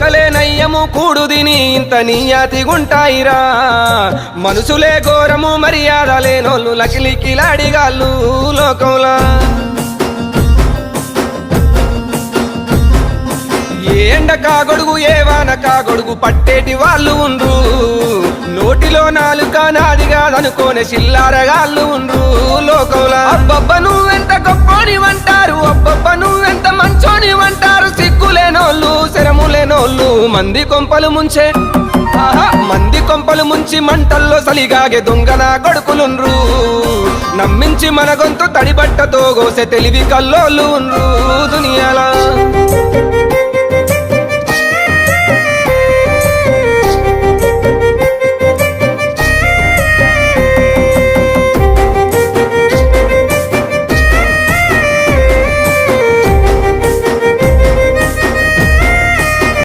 కుక్కలే నయ్యము కూడు దిని ఇంత నీయాతిగుంటాయిరా మనుషులే ఘోరము మర్యాద లేనోళ్ళు లకిలికిలాడిగాళ్ళు లోకంలా ఏ ఎండ కాగొడుగు ఏ వాన కాగొడుగు పట్టేటి వాళ్ళు ఉండ్రు నోటిలో నాలుక నాది కాదనుకోనే చిల్లారగాళ్ళు ఉండ్రు లోకంలా అబ్బబ్బ నువ్వెంత గొప్పోనివంటారు అబ్బబ్బ నువ్వెంత మంచోనివంటారు సిగ్గులేనోళ్ళు శరములేనోళ్ళు మంది కొంపలు ముంచే మంది కొంపలు ముంచి మంటల్లో సలిగాగే దొంగన కొడుకులుండ్రు నమ్మించి మన గొంతు తడిబట్టతో గోసె తెలివి కల్లోళ్ళు ఉండ్రు దునియాలా